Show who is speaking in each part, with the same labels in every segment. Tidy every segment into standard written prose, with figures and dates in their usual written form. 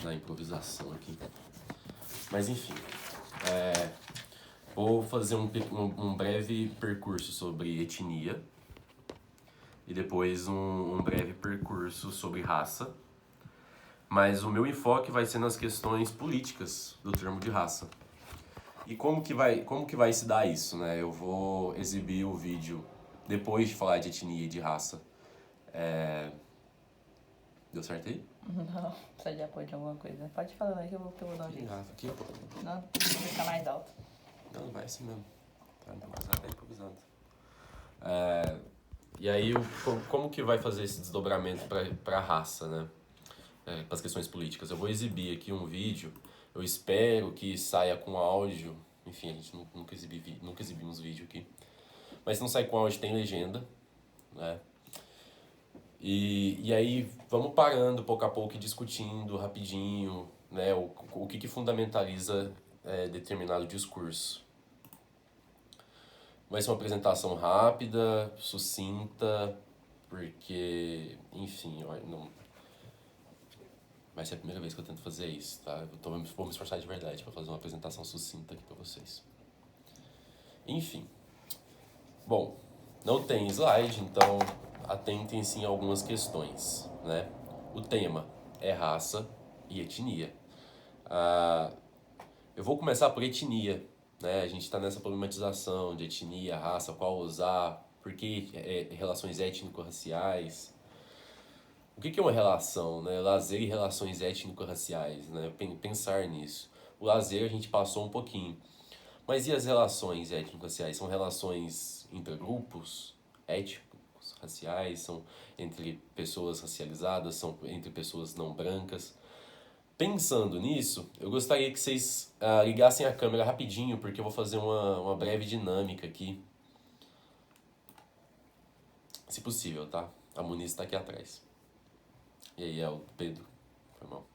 Speaker 1: na improvisação aqui. Mas enfim, vou fazer um breve percurso sobre etnia e depois um breve percurso sobre raça. Mas o meu enfoque vai ser nas questões políticas do termo de raça. E como que vai se dar isso, né? Eu vou exibir o vídeo depois de falar de etnia e de raça. Deu certo aí?
Speaker 2: Não, precisa de apoio de alguma coisa. Pode falar aí que eu vou dar um jeito.
Speaker 1: Rafa, aqui, pô.
Speaker 2: Não, precisa ficar mais alto.
Speaker 1: Não vai assim mesmo. Tá improvisando. E aí, como que vai fazer esse desdobramento para a raça, né? Para as questões políticas. Eu vou exibir aqui um vídeo, eu espero que saia com áudio. Enfim, a gente nunca exibimos vídeo aqui. Mas se não sai com áudio, tem legenda, né? E aí, vamos parando pouco a pouco e discutindo rapidinho, né? O que fundamentaliza determinado discurso. Vai ser uma apresentação rápida, sucinta, porque, enfim, não vai ser a primeira vez que eu tento fazer isso, tá? Vou me esforçar de verdade para fazer uma apresentação sucinta aqui para vocês. Enfim. Bom, não tem slide, então atentem-se em algumas questões, né? O tema é raça e etnia. Eu vou começar por etnia, né? A gente está nessa problematização de etnia, raça, qual usar, por que relações étnico-raciais. O que é uma relação, né? Lazer e relações étnico-raciais, né? Pensar nisso. O lazer a gente passou um pouquinho. Mas e as relações étnico-raciais? São relações entre grupos étnicos, raciais? São entre pessoas racializadas? São entre pessoas não brancas? Pensando nisso, eu gostaria que vocês ligassem a câmera rapidinho, porque eu vou fazer uma breve dinâmica aqui. Se possível, tá? A Muniz está aqui atrás. E aí, é o Pedro. Foi mal.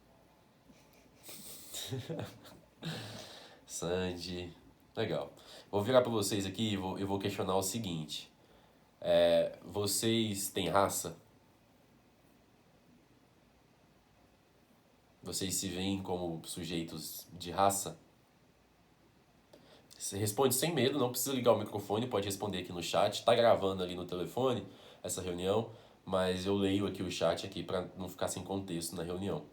Speaker 1: Sandy. Legal. Vou virar para vocês aqui e eu vou questionar o seguinte. Vocês têm raça? Vocês se veem como sujeitos de raça? Você responde sem medo, não precisa ligar o microfone, pode responder aqui no chat. Tá gravando ali no telefone essa reunião, mas eu leio aqui o chat aqui para não ficar sem contexto na reunião.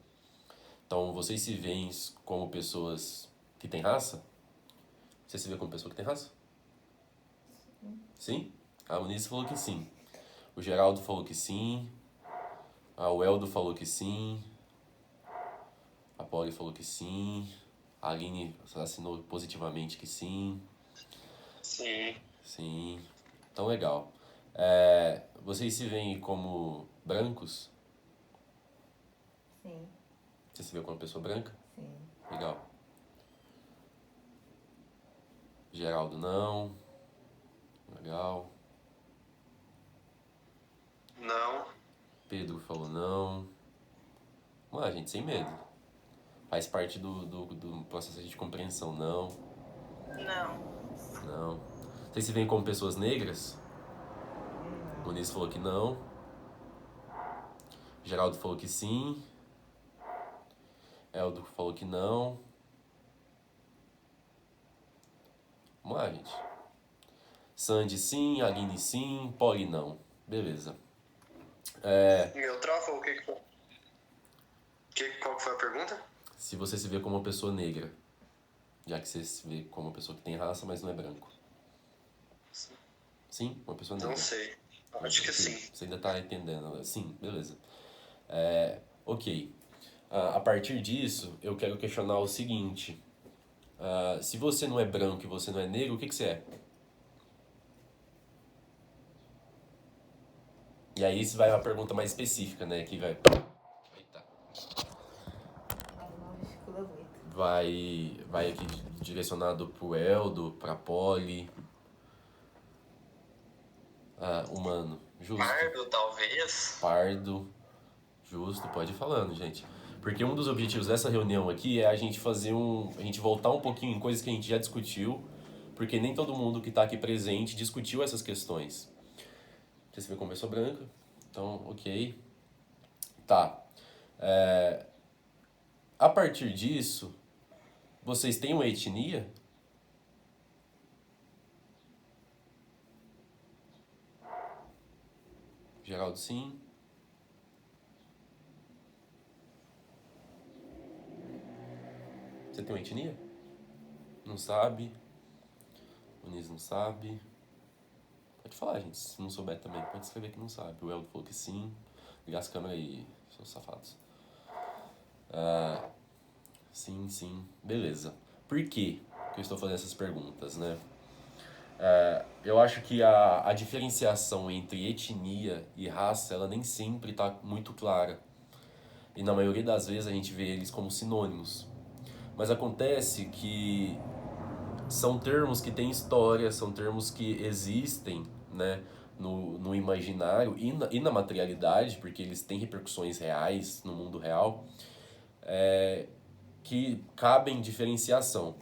Speaker 1: Então, vocês se veem como pessoas que têm raça? Você se vê como pessoa que tem raça? Sim? A Unice falou que sim. O Geraldo falou que sim. O Eldo falou que sim. A Polly falou que sim. A Aline assinou positivamente que sim.
Speaker 3: Sim.
Speaker 1: Sim. Então, legal. Vocês se veem como brancos?
Speaker 2: Sim.
Speaker 1: Você se vê como uma pessoa branca?
Speaker 2: Sim.
Speaker 1: Legal. Geraldo não. Legal.
Speaker 3: Não.
Speaker 1: Pedro falou não. Vamos lá, gente, sem medo. Faz parte do processo de compreensão, não.
Speaker 2: Não.
Speaker 1: Não. Vocês se veem como pessoas negras? Muniz falou que não. Geraldo falou que sim. Eldo falou que não. Vamos lá, gente. Sandy sim, Aline sim, Polly não. Beleza.
Speaker 3: Meu trofa, o que foi? Qual que foi a pergunta?
Speaker 1: Se você se vê como uma pessoa negra, já que você se vê como uma pessoa que tem raça, mas não é branco. Sim, uma pessoa negra.
Speaker 3: Não sei. Acho que sim.
Speaker 1: Você ainda tá entendendo. Sim, beleza. Ok. A partir disso, eu quero questionar o seguinte. Se você não é branco e você não é negro, o que você é? E aí isso vai uma pergunta mais específica, né? Que vai... Eita. Vai aqui direcionado pro Eldo, pra Polly. Humano. Justo.
Speaker 3: Pardo, talvez.
Speaker 1: Pardo. Justo, pode ir falando, gente. Porque um dos objetivos dessa reunião aqui é a gente a gente voltar um pouquinho em coisas que a gente já discutiu, porque nem todo mundo que tá aqui presente discutiu essas questões. Você vê como pessoa branca? Então, ok. Tá. partir disso, vocês têm uma etnia? Geraldo, sim. Você tem uma etnia? Não sabe? O Nis não sabe? Pode falar, gente. Se não souber também, pode escrever que não sabe. O Eldo falou que sim. Ligar as câmeras aí, seus safados. Sim, sim. Beleza. Por que eu estou fazendo essas perguntas, né? Eu acho que a diferenciação entre etnia e raça, ela nem sempre está muito clara. E na maioria das vezes a gente vê eles como sinônimos. Mas acontece que são termos que têm história, são termos que existem, né, no imaginário e na materialidade, porque eles têm repercussões reais no mundo real, que cabem diferenciação.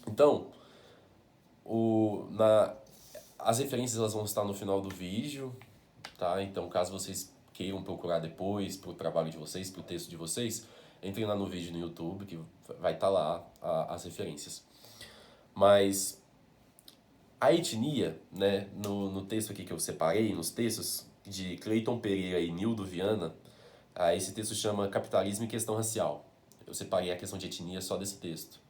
Speaker 1: Então, as referências elas vão estar no final do vídeo, tá? Então, caso vocês queiram procurar depois pro trabalho de vocês, pro texto de vocês, entrem lá no vídeo no YouTube que vai estar lá as referências. Mas a etnia, né, no texto aqui que eu separei, nos textos de Cleiton Pereira e Nildo Viana, esse texto chama Capitalismo e Questão Racial. Eu separei a questão de etnia só desse texto.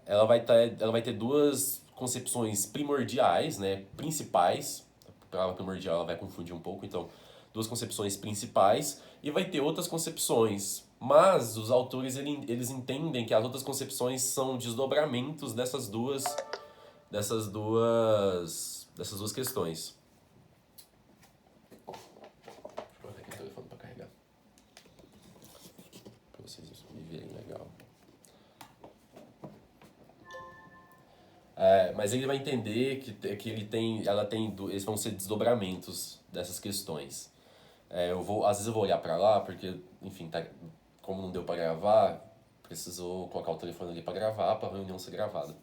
Speaker 1: Ela vai ter duas concepções primordiais, né, principais. A palavra primordial ela vai confundir um pouco, então duas concepções principais e vai ter outras concepções. Mas os autores eles entendem que as outras concepções são desdobramentos dessas duas questões. Deixa eu colocar aqui o telefone para carregar. Para vocês me verem legal. Mas ele vai entender que eles vão ser desdobramentos dessas questões. Às vezes eu vou olhar para lá, porque, enfim, como não deu para gravar, precisou colocar o telefone ali para gravar, para a reunião ser gravada.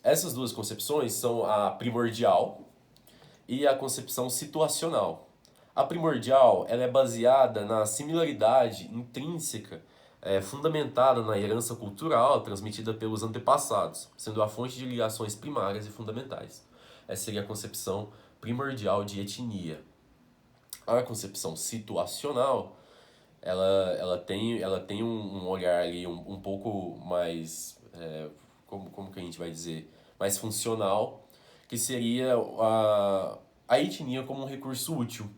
Speaker 1: Essas duas concepções são a primordial e a concepção situacional. A primordial ela é baseada na similaridade intrínseca fundamentada na herança cultural transmitida pelos antepassados, sendo a fonte de ligações primárias e fundamentais. Essa seria a concepção primordial de etnia. A concepção situacional ela tem um olhar ali um pouco mais, como que a gente vai dizer, mais funcional, que seria a etnia como um recurso útil,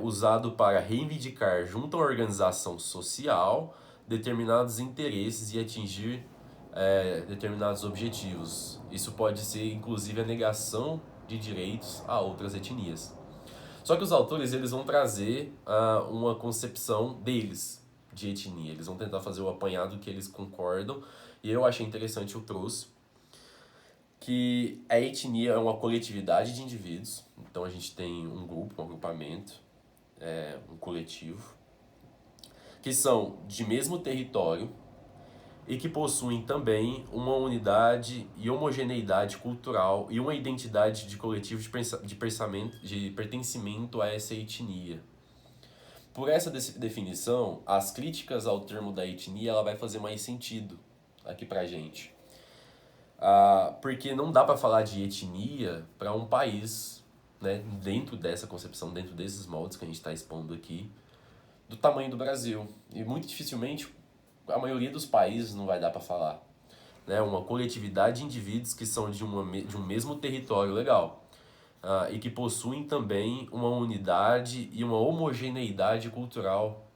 Speaker 1: usado para reivindicar junto à organização social determinados interesses e atingir determinados objetivos. Isso pode ser inclusive a negação de direitos a outras etnias. Só que os autores eles vão trazer uma concepção deles de etnia. Eles vão tentar fazer o apanhado que eles concordam. E eu achei interessante, eu trouxe que a etnia é uma coletividade de indivíduos. Então a gente tem um grupo, um agrupamento, um coletivo, que são de mesmo território e que possuem também uma unidade e homogeneidade cultural e uma identidade de coletivo de pertencimento a essa etnia. Por essa definição, as críticas ao termo da etnia ela vai fazer mais sentido aqui pra gente. Porque não dá para falar de etnia para um país, né, dentro dessa concepção, dentro desses moldes que a gente está expondo aqui, do tamanho do Brasil. E muito dificilmente a maioria dos países não vai dar para falar. Né? Uma coletividade de indivíduos que são de um mesmo território legal. E que possuem também uma unidade e uma homogeneidade cultural.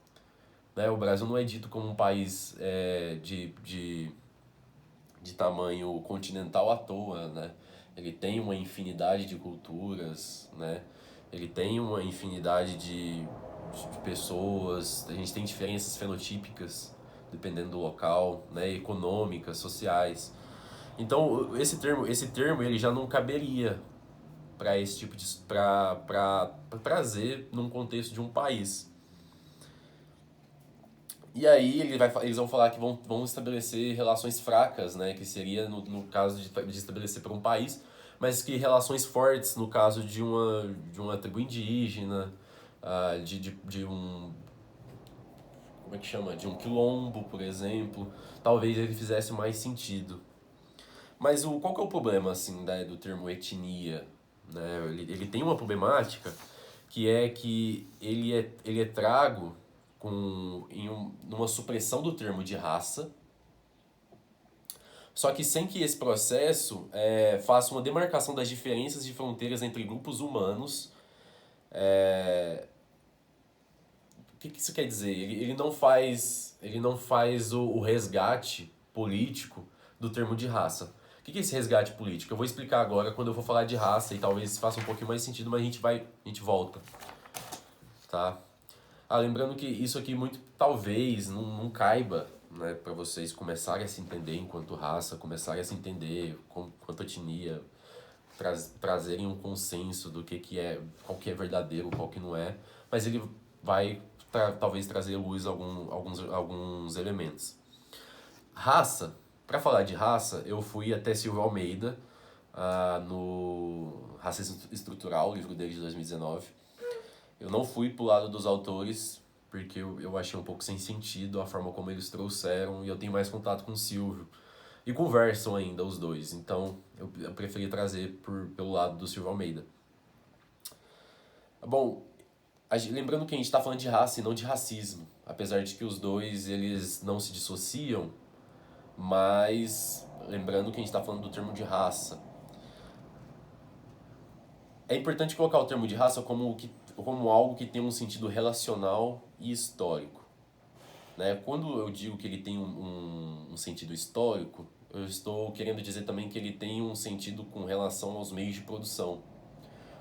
Speaker 1: Né? O Brasil não é dito como um país de tamanho continental à toa, né? Ele tem uma infinidade de culturas, né? Ele tem uma infinidade de pessoas, a gente tem diferenças fenotípicas dependendo do local, né? Econômicas, sociais. Então esse termo ele já não caberia para esse tipo de para trazer num contexto de um país. E aí eles vão falar que vão estabelecer relações fracas, né? Que seria no caso de estabelecer para um país, mas que relações fortes no caso de uma tribo indígena, como é que chama? De um quilombo, por exemplo, talvez ele fizesse mais sentido. Mas qual que é o problema, assim, do termo etnia? Né? Ele tem uma problemática que é que ele é trago numa supressão do termo de raça, só que sem que esse processo faça uma demarcação das diferenças de fronteiras entre grupos humanos. O que isso quer dizer? Ele não faz o resgate político do termo de raça. O que é esse resgate político? Eu vou explicar agora quando eu for falar de raça e talvez faça um pouquinho mais sentido, mas a gente volta. Tá? Lembrando que isso aqui talvez não caiba, né, para vocês começarem a se entender enquanto raça, começarem a se entender quanto etnia, trazerem um consenso do que é, qual que é verdadeiro, qual que não é, mas ele vai talvez trazer à luz alguns elementos. Raça, para falar de raça, eu fui até Silvio Almeida, no Racismo Estrutural, o livro dele de 2019. Eu não fui pro lado dos autores, porque eu achei um pouco sem sentido a forma como eles trouxeram, e eu tenho mais contato com o Silvio. E conversam ainda os dois, então eu preferi trazer pelo lado do Silvio Almeida. Bom, lembrando que a gente está falando de raça e não de racismo, apesar de que os dois eles não se dissociam, mas lembrando que a gente está falando do termo de raça. É importante colocar o termo de raça como algo que tem um sentido relacional e histórico. Né? Quando eu digo que ele tem um sentido histórico, eu estou querendo dizer também que ele tem um sentido com relação aos meios de produção.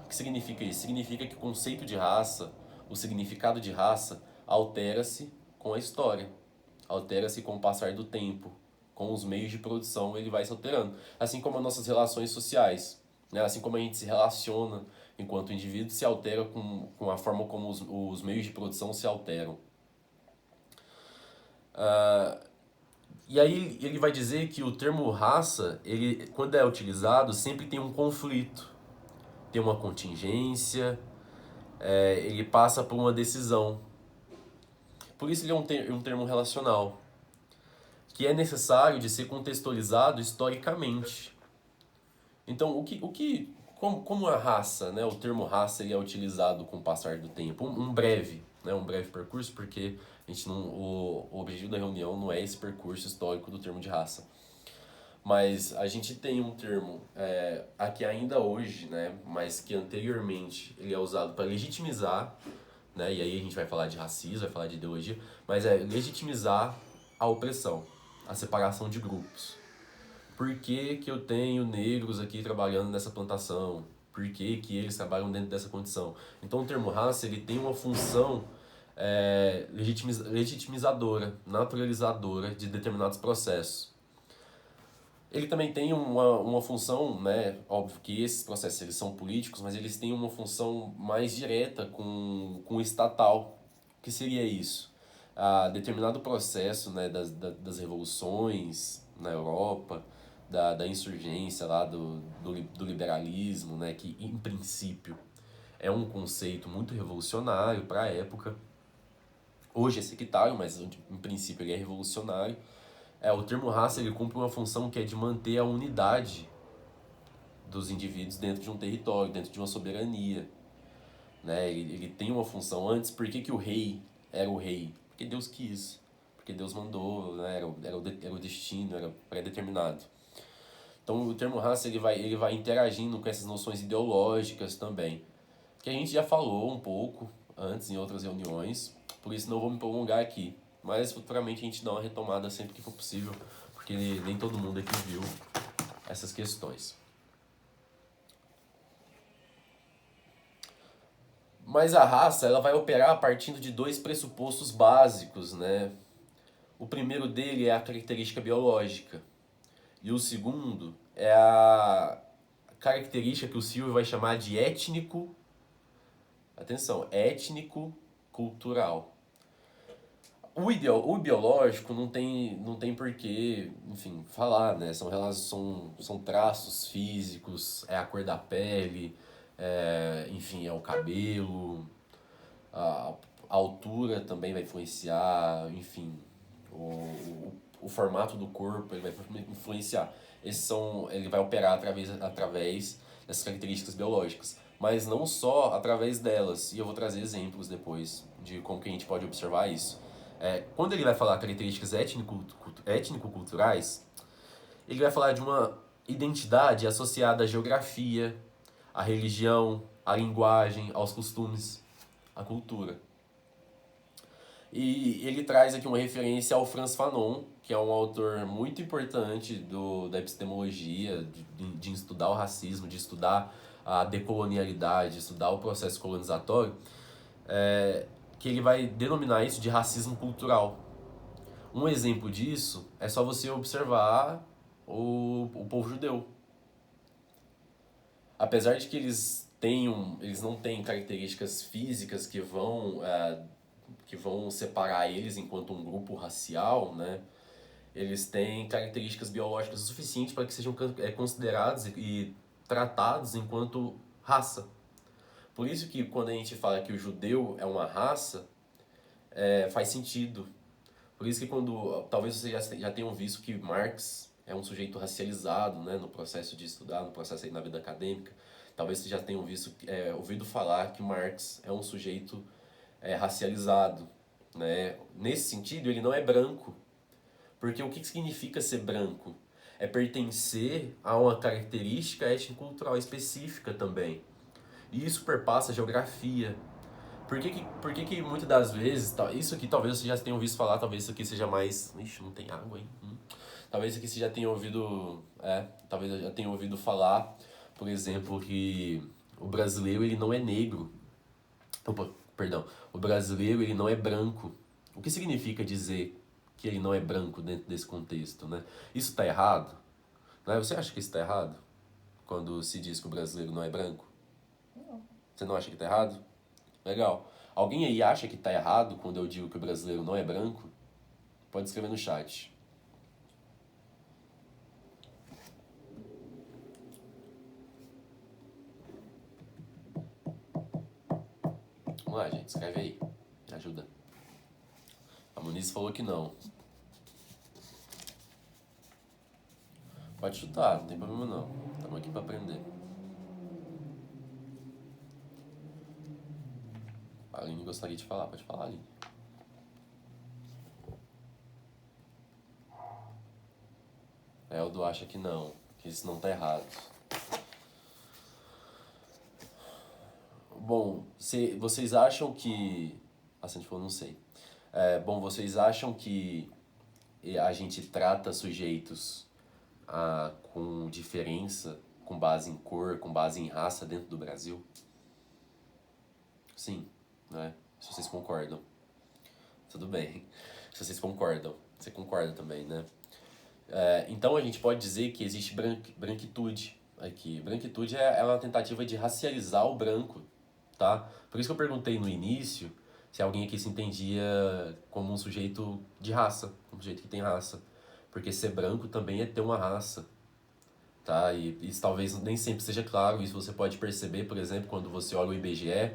Speaker 1: O que significa isso? Significa que o conceito de raça, o significado de raça, altera-se com a história, altera-se com o passar do tempo, com os meios de produção ele vai se alterando. Assim como as nossas relações sociais, né? Assim como a gente se relaciona enquanto indivíduo, se altera com a forma como os meios de produção se alteram. E aí ele vai dizer que o termo raça, ele, quando é utilizado, sempre tem um conflito, tem uma contingência, ele passa por uma decisão. Por isso ele é um termo relacional, que é necessário de ser contextualizado historicamente. Então, como a raça, né, o termo raça ele é utilizado com o passar do tempo? Um breve percurso, porque a gente o objetivo da reunião não é esse percurso histórico do termo de raça. Mas a gente tem um termo aqui ainda hoje, né, mas que anteriormente ele é usado para legitimizar, né, e aí a gente vai falar de racismo, vai falar de ideologia, mas é legitimizar a opressão, a separação de grupos. Por que eu tenho negros aqui trabalhando nessa plantação? Por que eles trabalham dentro dessa condição? Então o termo raça ele tem uma função legitimizadora, naturalizadora de determinados processos. Ele também tem uma função, né? Óbvio que esses processos eles são políticos, mas eles têm uma função mais direta com o estatal. O que seria isso? Determinado processo, né, das revoluções na Europa, da insurgência lá do liberalismo, né, que em princípio é um conceito muito revolucionário para a época. Hoje é sectário, mas em princípio ele é revolucionário. O termo raça ele cumpre uma função que é de manter a unidade dos indivíduos dentro de um território, dentro de uma soberania. Né? Ele tem uma função antes. Por que o rei era o rei? Porque Deus quis, porque Deus mandou, né? Era o destino, era pré-determinado. Então o termo raça ele vai interagindo com essas noções ideológicas também, que a gente já falou um pouco antes em outras reuniões, por isso não vou me prolongar aqui. Mas futuramente a gente dá uma retomada sempre que for possível, porque nem todo mundo aqui viu essas questões. Mas a raça ela vai operar partindo de dois pressupostos básicos, né? O primeiro dele é a característica biológica. E o segundo é a característica que o Silvio vai chamar de étnico. Atenção, étnico-cultural. O biológico não tem porquê, enfim, falar, né? São traços físicos, é a cor da pele, enfim, é o cabelo, a altura também vai influenciar, enfim, o formato do corpo ele vai influenciar. Ele vai operar através dessas características biológicas, mas não só através delas, e eu vou trazer exemplos depois de como que a gente pode observar isso. Quando ele vai falar características étnico-culturais, ele vai falar de uma identidade associada à geografia, à religião, à linguagem, aos costumes, à cultura. E ele traz aqui uma referência ao Frantz Fanon, que é um autor muito importante da epistemologia, de estudar o racismo, de estudar a decolonialidade, de estudar o processo colonizatório, que ele vai denominar isso de racismo cultural. Um exemplo disso é só você observar o povo judeu. Apesar de que eles não têm características físicas que vão separar eles enquanto um grupo racial, né? Eles têm características biológicas o suficiente para que sejam considerados e tratados enquanto raça. Por isso que quando a gente fala que o judeu é uma raça, faz sentido. Por isso que talvez vocês já tenham visto que Marx é um sujeito racializado, né, no processo de estudar, no processo aí na vida acadêmica. Talvez vocês já tenham ouvido falar que Marx é um sujeito racializado, né? Nesse sentido, ele não é branco. Porque o que significa ser branco? É pertencer a uma característica étnico-cultural específica também. E isso perpassa a geografia. Por que muitas das vezes... Isso aqui talvez vocês já tenham ouvido falar, talvez isso aqui seja mais... Ixi, não tem água, hein? Talvez isso aqui você já tenha ouvido... talvez eu já tenha ouvido falar, por exemplo, que o brasileiro ele não é negro. Opa, perdão. O brasileiro ele não é branco. O que significa dizer que ele não é branco dentro desse contexto, né? Isso está errado? Né? Você acha que isso está errado? Quando se diz que o brasileiro não é branco?
Speaker 2: Não.
Speaker 1: Você não acha que está errado? Legal. Alguém aí acha que está errado quando eu digo que o brasileiro não é branco? Pode escrever no chat. Vamos lá, gente. Escreve aí. Me ajuda. A Muniz falou que não. Pode chutar, não tem problema não. Estamos aqui para aprender. A Aline gostaria de falar. Pode falar, Aline. Eldo acha que não. Que isso não tá errado. Bom, vocês acham que... A Sandy falou, não sei. Bom, vocês acham que a gente trata sujeitos com diferença, com base em cor, com base em raça dentro do Brasil? Sim, né? Se vocês concordam. Tudo bem. Se vocês concordam. Você concorda também, né? Então a gente pode dizer que existe branquitude aqui. Branquitude é uma tentativa de racializar o branco, tá? Por isso que eu perguntei no início se alguém aqui se entendia como um sujeito de raça, um sujeito que tem raça. Porque ser branco também é ter uma raça, tá? E isso talvez nem sempre seja claro. Isso você pode perceber, por exemplo, quando você olha o IBGE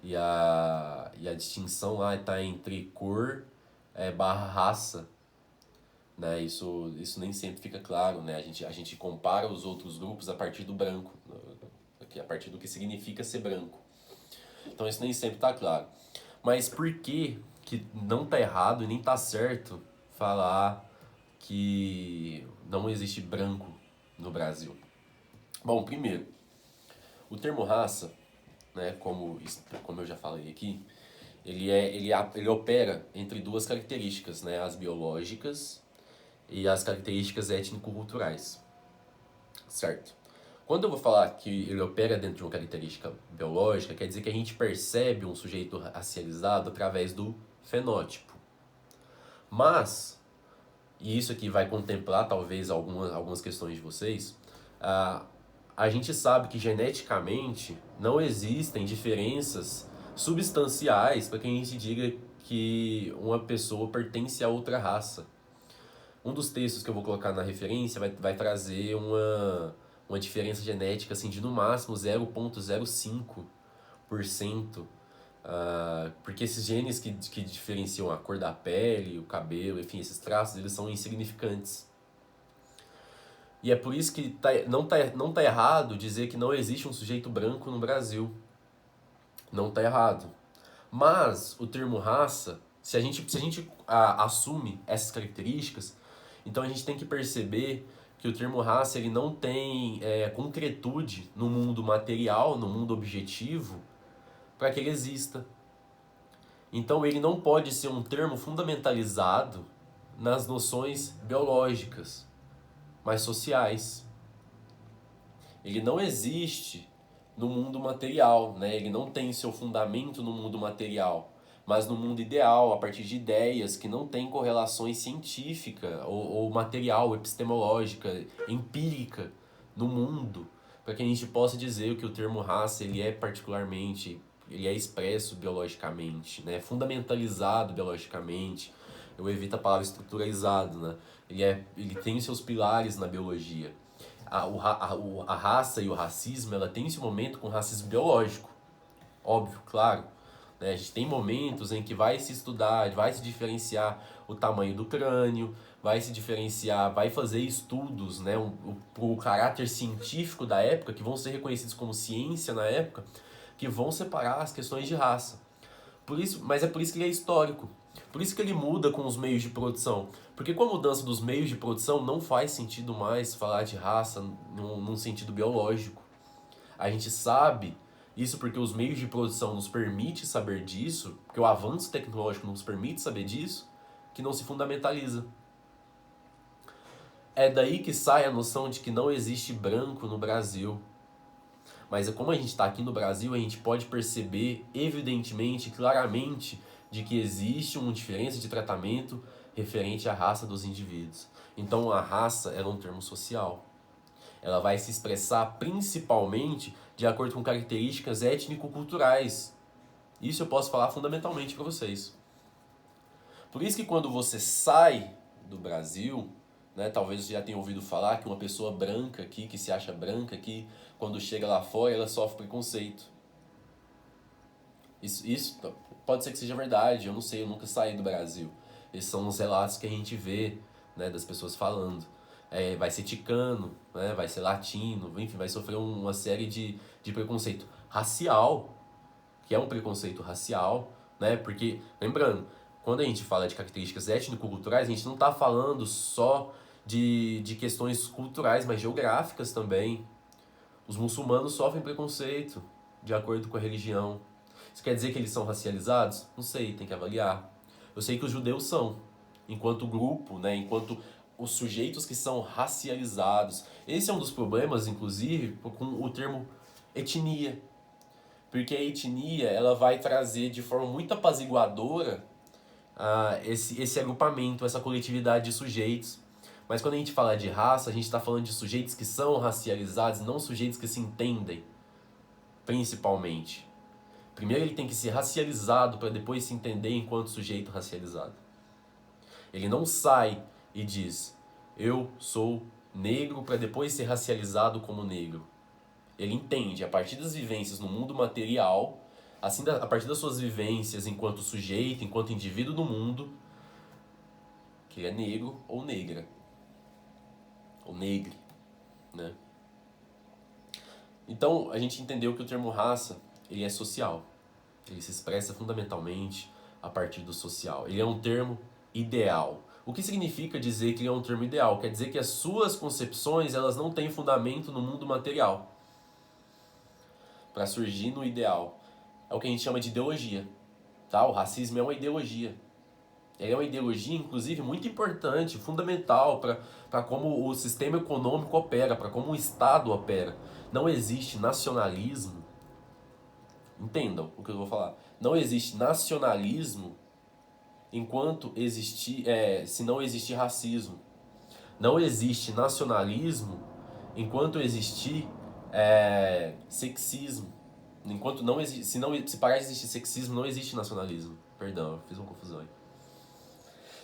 Speaker 1: e a distinção lá está entre cor barra raça, né? Isso nem sempre fica claro, né? A gente compara os outros grupos a partir do branco, a partir do que significa ser branco. Então isso nem sempre está claro. Mas por que não está errado e nem está certo falar que não existe branco no Brasil? Bom, primeiro, o termo raça, né, como eu já falei aqui, ele opera entre duas características, né, as biológicas e as características étnico-culturais, certo? Quando eu vou falar que ele opera dentro de uma característica biológica, quer dizer que a gente percebe um sujeito racializado através do fenótipo. Mas, e isso aqui vai contemplar talvez algumas questões de vocês, a gente sabe que geneticamente não existem diferenças substanciais para que a gente diga que uma pessoa pertence a outra raça. Um dos textos que eu vou colocar na referência vai trazer uma diferença genética assim, de no máximo 0,05%, Porque esses genes que diferenciam a cor da pele, o cabelo, enfim, esses traços, eles são insignificantes. E é por isso que não tá errado dizer que não existe um sujeito branco no Brasil. Não tá errado. Mas o termo raça, se a gente assume essas características, então a gente tem que perceber que o termo raça ele não tem concretude no mundo material, no mundo objetivo, para que ele exista. Então ele não pode ser um termo fundamentalizado nas noções biológicas, mas sociais. Ele não existe no mundo material, né? Ele não tem seu fundamento no mundo material, mas no mundo ideal, a partir de ideias que não têm correlações científica ou material, epistemológica, empírica no mundo, para que a gente possa dizer que o termo raça ele é expresso biologicamente, né? Fundamentalizado biologicamente. Eu evito a palavra estruturalizado, né? Ele tem seus pilares na biologia. A raça e o racismo, ela tem esse momento com racismo biológico. Óbvio, claro. Né? A gente tem momentos em que vai se estudar, vai se diferenciar o tamanho do crânio, vai se diferenciar, vai fazer estudos, né, o caráter científico da época, que vão ser reconhecidos como ciência na época, que vão separar as questões de raça. Mas é por isso que ele é histórico. Por isso que ele muda com os meios de produção. Porque com a mudança dos meios de produção não faz sentido mais falar de raça num sentido biológico. A gente sabe isso porque os meios de produção nos permitem saber disso, porque o avanço tecnológico nos permite saber disso, que não se fundamentaliza. É daí que sai a noção de que não existe branco no Brasil. Mas como a gente está aqui no Brasil, a gente pode perceber evidentemente, claramente, de que existe uma diferença de tratamento referente à raça dos indivíduos. Então a raça é um termo social. Ela vai se expressar principalmente de acordo com características étnico-culturais. Isso eu posso falar fundamentalmente para vocês. Por isso que quando você sai do Brasil, né, talvez você já tenha ouvido falar que uma pessoa branca aqui, que se acha branca aqui, quando chega lá fora, ela sofre preconceito. Isso pode ser que seja verdade, eu não sei, eu nunca saí do Brasil. Esses são os relatos que a gente vê, né, das pessoas falando. Vai ser ticano, né, vai ser latino, enfim, vai sofrer uma série de preconceito racial, que é um preconceito racial, né, porque, lembrando, quando a gente fala de características étnico-culturais, a gente não está falando só de questões culturais, mas geográficas também. Os muçulmanos sofrem preconceito de acordo com a religião. Isso quer dizer que eles são racializados? Não sei, tem que avaliar. Eu sei que os judeus são, enquanto grupo, né, enquanto os sujeitos que são racializados. Esse é um dos problemas, inclusive, com o termo etnia. Porque a etnia ela vai trazer de forma muito apaziguadora esse agrupamento, essa coletividade de sujeitos. Mas quando a gente fala de raça, a gente está falando de sujeitos que são racializados, não sujeitos que se entendem, principalmente. Primeiro ele tem que ser racializado para depois se entender enquanto sujeito racializado. Ele não sai e diz, eu sou negro para depois ser racializado como negro. Ele entende, a partir das vivências no mundo material, assim, a partir das suas vivências enquanto sujeito, enquanto indivíduo no mundo, que ele é negro ou negra. Ou negre, né? Então, a gente entendeu que o termo raça, ele é social. Ele se expressa fundamentalmente a partir do social. Ele é um termo ideal. O que significa dizer que ele é um termo ideal? Quer dizer que as suas concepções, elas não têm fundamento no mundo material. Para surgir no ideal. É o que a gente chama de ideologia. Tá? O racismo é uma ideologia. Ele é uma ideologia, inclusive, muito importante, fundamental para como o sistema econômico opera, para como o Estado opera. Não existe nacionalismo. Entendam o que eu vou falar. Não existe nacionalismo se não existir racismo. Não existe nacionalismo enquanto existir sexismo. Enquanto não existe, se parar de existir sexismo, não existe nacionalismo. Perdão, eu fiz uma confusão aí.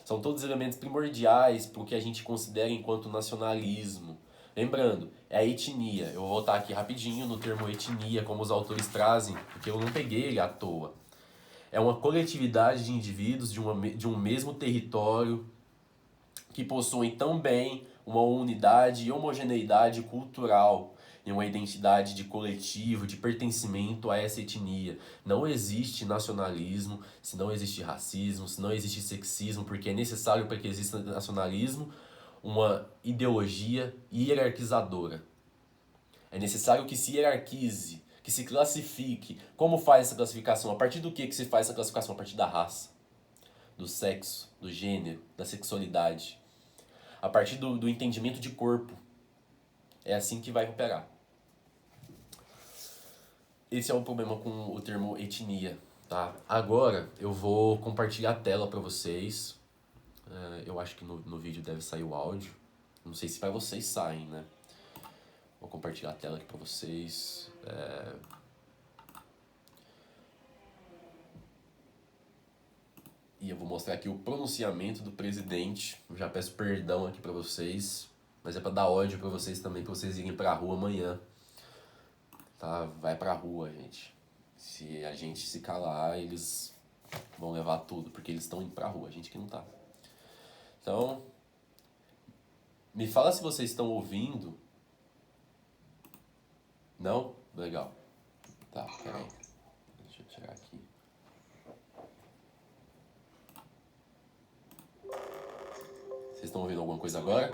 Speaker 1: São todos elementos primordiais para o que a gente considera enquanto nacionalismo. Lembrando, é a etnia. Eu vou voltar aqui rapidinho no termo etnia, como os autores trazem, porque eu não peguei ele à toa. é uma coletividade de indivíduos de um mesmo território que possuem também uma unidade e homogeneidade cultural e uma identidade de coletivo, de pertencimento a essa etnia. Não existe nacionalismo, se não existe racismo, se não existe sexismo, porque é necessário para que exista nacionalismo uma ideologia hierarquizadora. É necessário que se hierarquize, que se classifique. Como faz essa classificação? A partir do que se faz essa classificação? A partir da raça, do sexo, do gênero, da sexualidade. A partir do entendimento de corpo. É assim que vai operar. Esse é o problema com o termo etnia, tá? Agora eu vou compartilhar a tela para vocês. Eu acho que no vídeo deve sair o áudio. Não sei se para vocês saem, né? Vou compartilhar a tela aqui para vocês. E eu vou mostrar aqui o pronunciamento do presidente. Eu já peço perdão aqui para vocês, mas é para dar ódio para vocês também, para vocês irem para a rua amanhã. Tá? Vai pra rua, gente. Se a gente se calar, eles vão levar tudo, porque eles estão indo pra rua, a gente que não tá. Então, me fala se vocês estão ouvindo. Não? Legal. Tá, peraí. Deixa eu tirar aqui. Vocês estão ouvindo alguma coisa agora?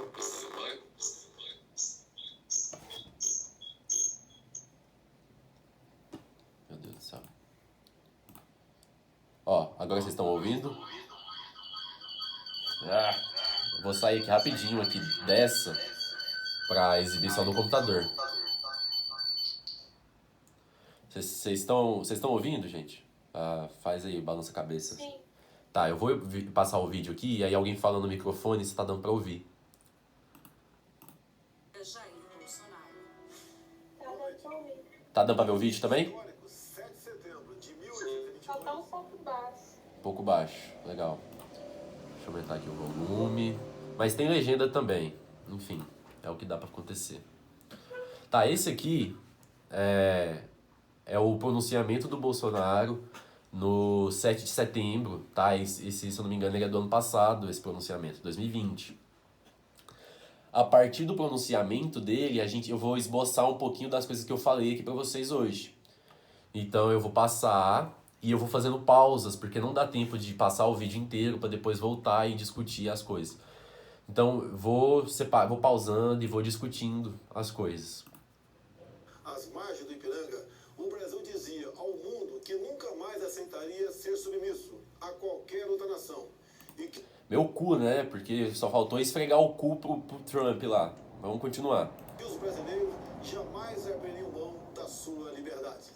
Speaker 1: Meu Deus do céu. Ó, agora vocês estão ouvindo? Eu vou sair aqui rapidinho aqui dessa pra exibir só no computador. Vocês estão ouvindo, gente? Faz aí, balança a cabeça. Sim. Tá, eu vou passar o vídeo aqui e aí alguém fala no microfone se tá dando pra ouvir.
Speaker 4: Jair Bolsonaro.
Speaker 1: Tá dando pra ver o vídeo também?
Speaker 4: 7 de setembro de 1822. Só tá um pouco baixo.
Speaker 1: Um pouco baixo, legal. Deixa eu aumentar aqui o volume. Mas tem legenda também. Enfim, é o que dá pra acontecer. Tá, esse aqui é o pronunciamento do Bolsonaro no 7 de setembro, tá? Esse, se eu não me engano, ele é do ano passado, esse pronunciamento, 2020. A partir do pronunciamento dele, eu vou esboçar um pouquinho das coisas que eu falei aqui pra vocês hoje. Então eu vou passar e eu vou fazendo pausas, porque não dá tempo de passar o vídeo inteiro para depois voltar e discutir as coisas. Então vou pausando e vou discutindo as coisas.
Speaker 5: Às margens do Ipiranga, o Brasil dizia ao mundo que nunca mais aceitaria ser submisso a qualquer outra nação. E que...
Speaker 1: Meu cu, né? Porque só faltou esfregar o cu pro Trump lá. Vamos continuar.
Speaker 5: os brasileiros jamais abririam mão da sua liberdade.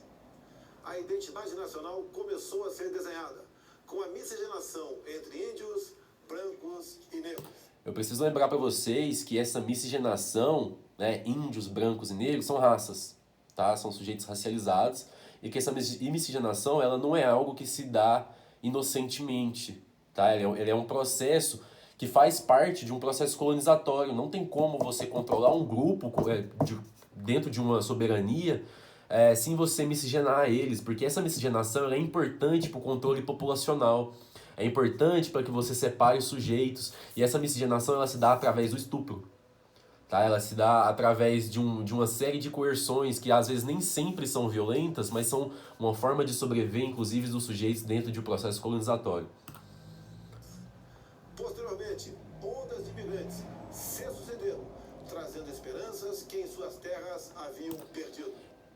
Speaker 5: A identidade nacional começou a ser desenhada com a miscigenação entre índios, brancos e negros.
Speaker 1: Eu preciso lembrar para vocês que essa miscigenação, né, índios, brancos e negros, são raças, tá? São sujeitos racializados e que essa miscigenação ela não é algo que se dá inocentemente, tá? Ele é um processo que faz parte de um processo colonizatório. Não tem como você controlar um grupo dentro de uma soberania sem você miscigenar eles, porque essa miscigenação ela é importante para o controle populacional. É importante para que você separe os sujeitos. E essa miscigenação ela se dá através do estupro. Tá? Ela se dá através de uma série de coerções que às vezes nem sempre são violentas, mas são uma forma de sobreviver, inclusive, dos sujeitos dentro de um processo colonizatório.
Speaker 5: Posteriormente, ondas de imigrantes se sucederam, trazendo esperanças que em suas terras haviam perdido.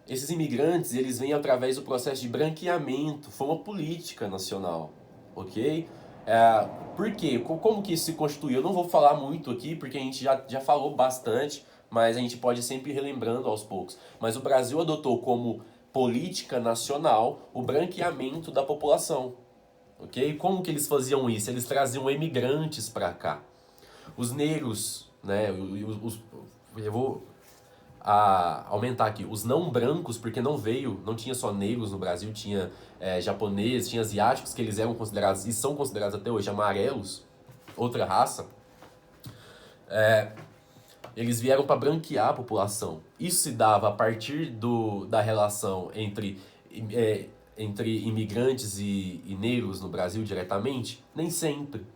Speaker 1: Esses imigrantes, eles vêm através do processo de branqueamento, foi uma política nacional. Ok? Por quê? Como que isso se constituiu? Eu não vou falar muito aqui, porque a gente já falou bastante, mas a gente pode ir sempre relembrando aos poucos. Mas o Brasil adotou como política nacional o branqueamento da população. Ok? Como que eles faziam isso? Eles traziam imigrantes para cá. Os negros, né? Eu vou aumentar aqui, os não brancos, porque não tinha só negros no Brasil, tinha japoneses, tinha asiáticos, que eles eram considerados, e são considerados até hoje, amarelos, outra raça, eles vieram para branquear a população. Isso se dava a partir da relação entre entre imigrantes e negros no Brasil diretamente? Nem sempre.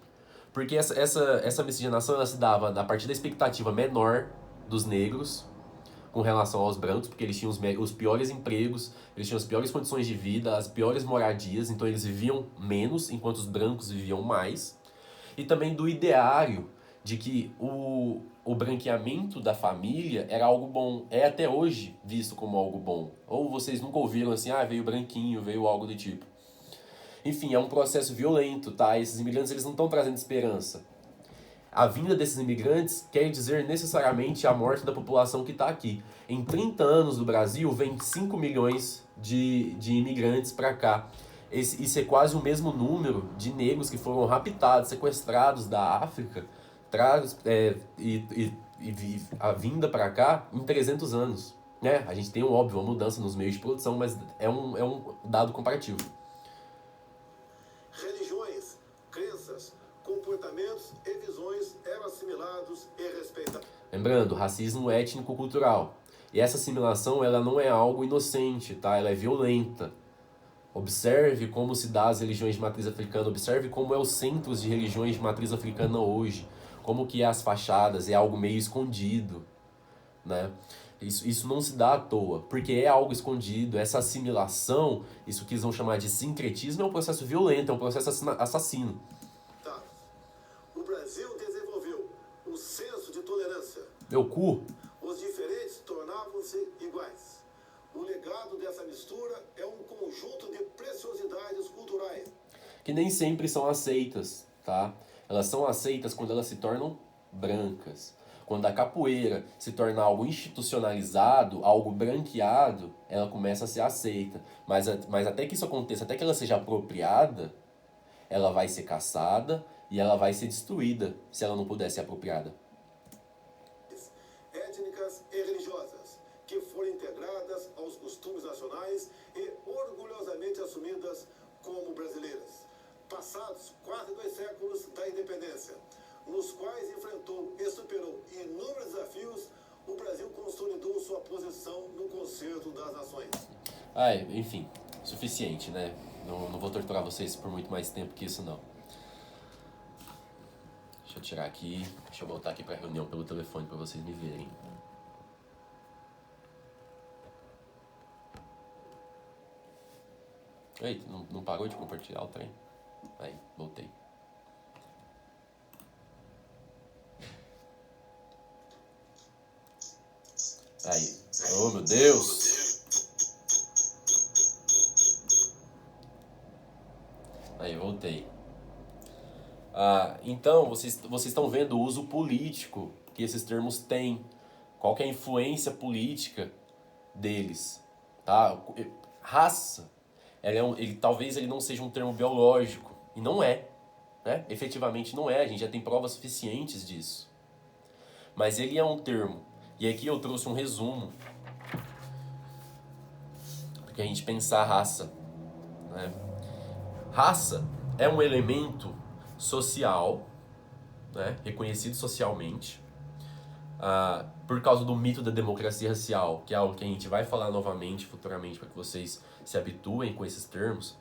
Speaker 1: Porque essa miscigenação ela se dava a partir da expectativa menor dos negros com relação aos brancos, porque eles tinham os piores empregos, eles tinham as piores condições de vida, as piores moradias, então eles viviam menos, enquanto os brancos viviam mais. E também do ideário de que o branqueamento da família era algo bom. É até hoje visto como algo bom. Ou vocês nunca ouviram assim, veio branquinho, veio algo do tipo. Enfim, é um processo violento, tá? Esses imigrantes eles não estão trazendo esperança. A vinda desses imigrantes quer dizer necessariamente a morte da população que está aqui. Em 30 anos do Brasil, vem 5 milhões de imigrantes para cá. Isso é quase o mesmo número de negros que foram raptados, sequestrados da África, e a vinda para cá em 300 anos. Né? A gente tem, óbvio, uma mudança nos meios de produção, mas é um dado comparativo.
Speaker 5: Religiões, crenças, comportamentos e visões eram assimilados e respeitados.
Speaker 1: Lembrando, racismo étnico-cultural. E essa assimilação ela não é algo inocente, tá? Ela é violenta. Observe como se dá as religiões de matriz africana, observe como é os centros de religiões de matriz africana hoje, como que é as fachadas, é algo meio escondido, né? Isso não se dá à toa, porque é algo escondido, essa assimilação, isso que eles vão chamar de sincretismo, é um processo violento, é um processo assassino.
Speaker 5: Tá. O Brasil desenvolveu o senso de tolerância.
Speaker 1: Meu cu?
Speaker 5: Os diferentes tornavam-se iguais. O legado dessa mistura é um conjunto de preciosidades culturais.
Speaker 1: Que nem sempre são aceitas, tá? Elas são aceitas quando elas se tornam brancas. Quando a capoeira se torna algo institucionalizado, algo branqueado, ela começa a ser aceita. Mas até que isso aconteça, até que ela seja apropriada, ela vai ser caçada e ela vai ser destruída se ela não puder ser apropriada.
Speaker 5: Étnicas e religiosas, que foram integradas aos costumes nacionais e orgulhosamente assumidas como brasileiras. Passados quase 2 séculos da independência, nos quais enfrentou e superou inúmeros desafios, o Brasil consolidou sua posição no concerto das nações.
Speaker 1: Enfim, suficiente, né? Não vou torturar vocês por muito mais tempo que isso, não. Deixa eu tirar aqui, deixa eu voltar aqui pra reunião pelo telefone pra vocês me verem. Eita, não parou de compartilhar o trem? Aí, voltei. Aí. Oh, meu Deus! Aí, voltei. Então, vocês estão vendo o uso político que esses termos têm. Qual que é a influência política deles. Tá? Raça, talvez ele não seja um termo biológico. E não é. Né? Efetivamente não é. A gente já tem provas suficientes disso. Mas ele é um termo. E aqui eu trouxe um resumo para que a gente pensar a raça. Né? Raça é um elemento social, né? Reconhecido socialmente, por causa do mito da democracia racial, que é algo que a gente vai falar novamente futuramente para que vocês se habituem com esses termos.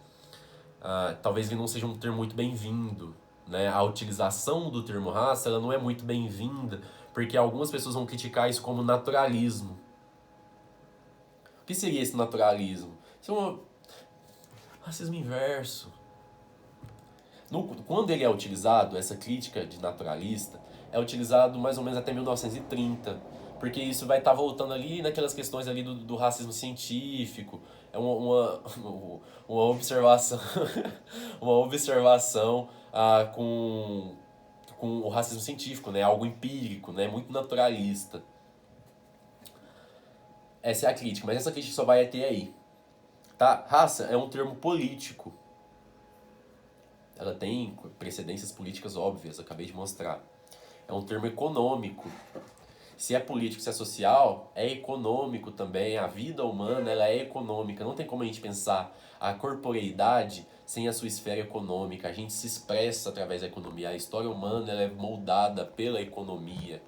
Speaker 1: Talvez ele não seja um termo muito bem-vindo. Né? A utilização do termo raça ela não é muito bem-vinda, porque algumas pessoas vão criticar isso como naturalismo. O que seria esse naturalismo? Isso é um racismo inverso. Quando ele é utilizado, essa crítica de naturalista, é utilizado mais ou menos até 1930, porque isso vai estar voltando ali naquelas questões ali do racismo científico. É uma observação, uma observação com o racismo científico, né? Algo empírico, né? Muito naturalista. Essa é a crítica, mas essa crítica só vai até aí. Tá? Raça é um termo político. Ela tem precedências políticas óbvias, acabei de mostrar. É um termo econômico. Se é político, se é social, é econômico também. A vida humana ela é econômica. Não tem como a gente pensar a corporeidade sem a sua esfera econômica. A gente se expressa através da economia. A história humana ela é moldada pela economia.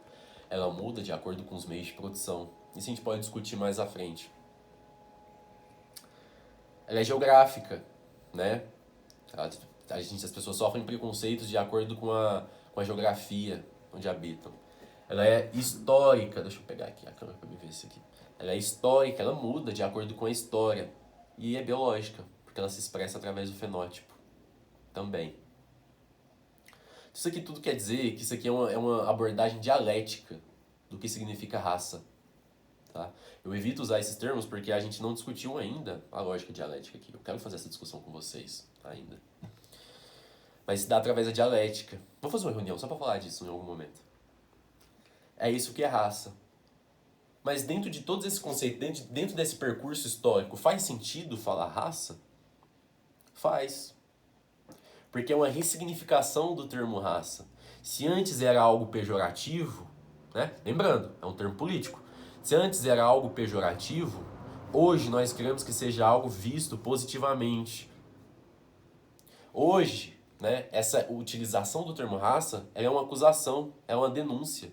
Speaker 1: Ela muda de acordo com os meios de produção. Isso a gente pode discutir mais à frente. ela é geográfica, né? As pessoas sofrem preconceitos de acordo com a geografia onde habitam. Ela é histórica, deixa eu pegar aqui a câmera para me ver isso aqui. Ela é histórica, ela muda de acordo com a história. E é biológica, porque ela se expressa através do fenótipo também. Isso aqui tudo quer dizer que isso aqui é uma abordagem dialética do que significa raça. Tá? Eu evito usar esses termos porque a gente não discutiu ainda a lógica dialética aqui. Eu quero fazer essa discussão com vocês ainda. Mas se dá através da dialética. Vou fazer uma reunião só para falar disso em algum momento. É isso que é raça. Mas dentro de todos esses conceitos, dentro desse percurso histórico, faz sentido falar raça? Faz. Porque é uma ressignificação do termo raça. Se antes era algo pejorativo, né? Lembrando, é um termo político. Se antes era algo pejorativo, hoje nós queremos que seja algo visto positivamente. Hoje, né, essa utilização do termo raça é uma acusação, é uma denúncia.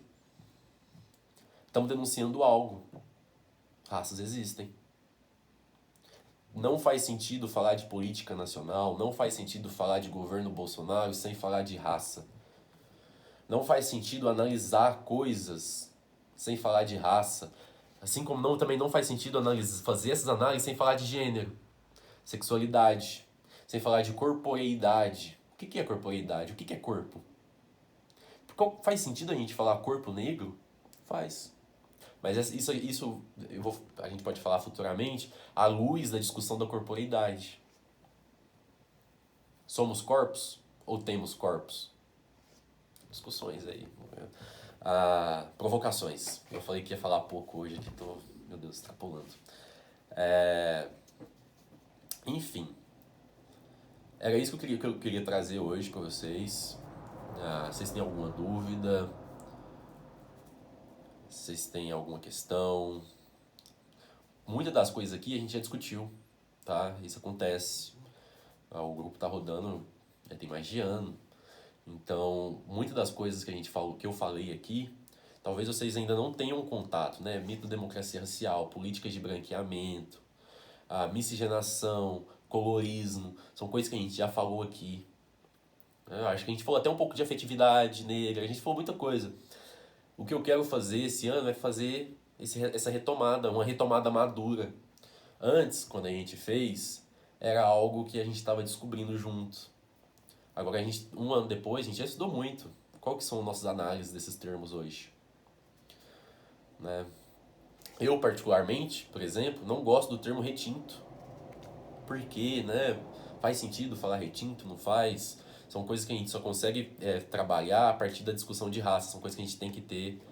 Speaker 1: Estamos denunciando algo. Raças existem. Não faz sentido falar de política nacional, não faz sentido falar de governo Bolsonaro sem falar de raça. Não faz sentido analisar coisas sem falar de raça. Assim como também não faz sentido fazer essas análises sem falar de gênero, sexualidade, sem falar de corporeidade. O que é corporeidade? O que é corpo? Faz sentido a gente falar corpo negro? Faz. Mas isso a gente pode falar futuramente à luz da discussão da corporeidade. Somos corpos ou temos corpos? Discussões aí. Provocações. Eu falei que ia falar pouco hoje aqui, meu Deus, extrapolando. Enfim. Era isso que eu queria trazer hoje para vocês. Vocês têm alguma dúvida? Vocês têm alguma questão? Muitas das coisas aqui a gente já discutiu, tá? Isso acontece. O grupo tá rodando já tem mais de ano. Então, muitas das coisas que eu falei aqui, talvez vocês ainda não tenham contato, né? Mito da democracia racial, políticas de branqueamento, miscigenação, colorismo, são coisas que a gente já falou aqui. Acho que a gente falou até um pouco de afetividade negra, a gente falou muita coisa. O que eu quero fazer esse ano é fazer essa retomada, uma retomada madura. Antes, quando a gente fez, era algo que a gente estava descobrindo junto. Agora, um ano depois, a gente já estudou muito. Qual que são nossas análises desses termos hoje? Né? Eu, particularmente, por exemplo, não gosto do termo retinto. Por quê, né? Faz sentido falar retinto? Não faz? São coisas que a gente só consegue trabalhar a partir da discussão de raça. São coisas que a gente tem que ter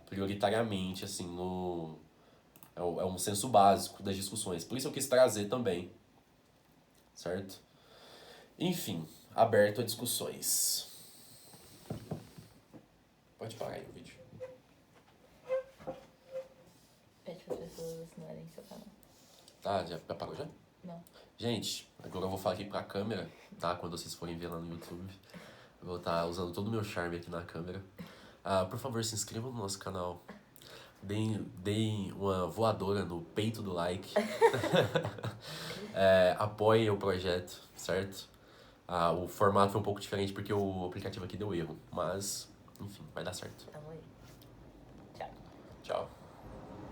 Speaker 1: prioritariamente, assim, é um senso básico das discussões. Por isso eu quis trazer também, certo? Enfim, aberto a discussões. Pode parar aí o vídeo.
Speaker 2: Pede para as pessoas assinarem seu canal.
Speaker 1: Tá, já parou já?
Speaker 2: Não.
Speaker 1: Gente, agora eu vou falar aqui pra câmera, tá? Quando vocês forem ver lá no YouTube. Eu vou estar usando todo o meu charme aqui na câmera. Por favor, se inscrevam no nosso canal. Deem uma voadora no peito do like. Apoiem o projeto, certo? O formato foi um pouco diferente porque o aplicativo aqui deu erro. Mas, enfim, vai dar certo.
Speaker 2: Tamo aí. Tchau.
Speaker 1: Tchau.